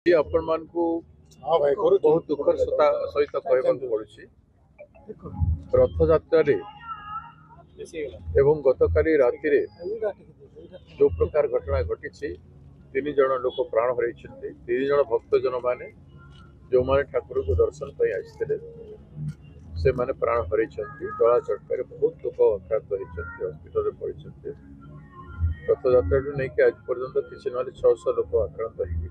आपण मानकु बहुत दुखर सहित कहवाक पड़ुछि रथ यात्रा एवं गतकाली राति जो प्रकार घटना घटी 3 जन लोक प्राण हर 3 जन भक्तजन माने जो माने ठाकुर को दर्शन पर आसते से माने प्राण हर दला चटक बहुत लोक आक्रांत होती हस्पिटाल पड़ते रथ यात्रा नहीं कि आज पर्यंत किसी ना 600 लोक आक्रांत होती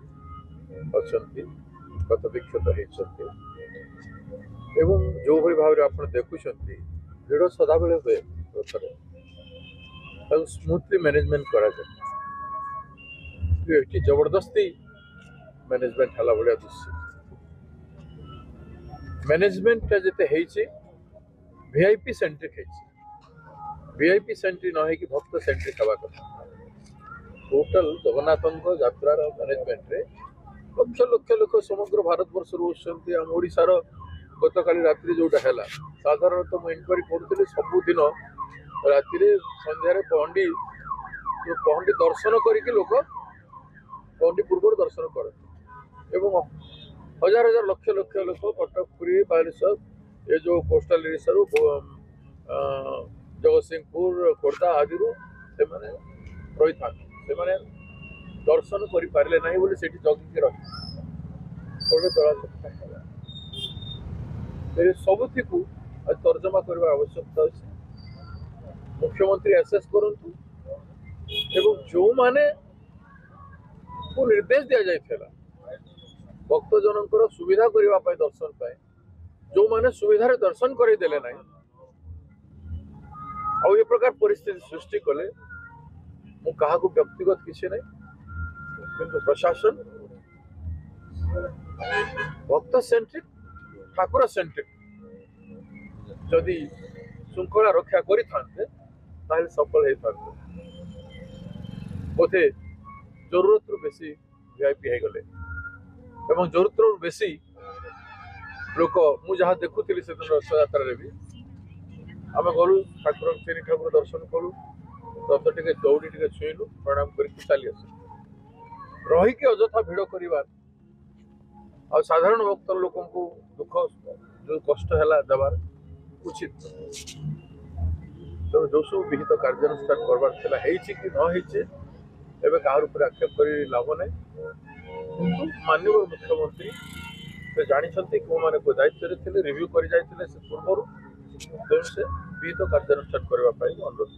क्षतविक्षत होती एवं जो भाई भाव में आप देखुं भिड़ सदा बेले हुए रथरे स्मूथली मैनेजमेंट करा जबरदस्ती मैनेजमेंट हला भाया दुश्य मैनेजमेंट जिते वीआईपी सेंट्रिक वीआईपी सेंट्रिक न कि भक्त सेंट्रिक हवा कथा टोटल जगन्नाथ यात्रार मैनेजमेंट रे लक्ष लक्ष लोक समग्र भारत वर्ष आम ओडार गतकाली रात्रि जोटा है साधारणतः मुझे इनक्वारी करुँगी सबुदिन राति संध्यार पहंडी पहंडी दर्शन करके लोक पहंडी पूर्व दर्शन करते हजार हजार लक्ष लक्ष लोक कटक पुरी बालेश्वर ये जो कोस्टाल एरिया जगतसिंहपुर खोर्धा आदि रही था से दर्शन करें ना बोली से जगिकी रही सबुति को तर्जमा करने आवश्यकता अच्छे मुख्यमंत्री एसेस करंतु एवं जो माने को निर्देश दि जाइथिला भक्त जनकर सुविधा करने दर्शन पाए जो माने सुविधार दर्शन करदेले ना आ ये प्रकार परिस्थिति सृष्टि कले मु कहा व्यक्तिगत किसी नहीं किंतु प्रशासन भक्त सेंट्रिक ठाकुर सेंट्रिक जदि श्रृंखला रक्षा करें सफल होते बोधे जरूरत बेसी वीआईपी हो गले एवं जरूरत बेसी लोक मुझे देखुली से रथ यात्रा भी आम गलु ठाकुर 3 ठाकुर दर्शन कलु रथ टे दौड़ी टे छुईलु प्रणाम करके चली आस रहीकि अजथा भिड़ करवा आ साधारण भक्त लोक दुख जो कष्ट है देवार उचित तो जो सब विहित कार्यानुष्ठान करवार कि न होपर आक्षेप कर लाभ ना माननीय मुख्यमंत्री से जानते कौ मैंने दायित्व थे रिव्यू कर पूर्व से विहित कार्यानुष्ठान करने अनुरोध।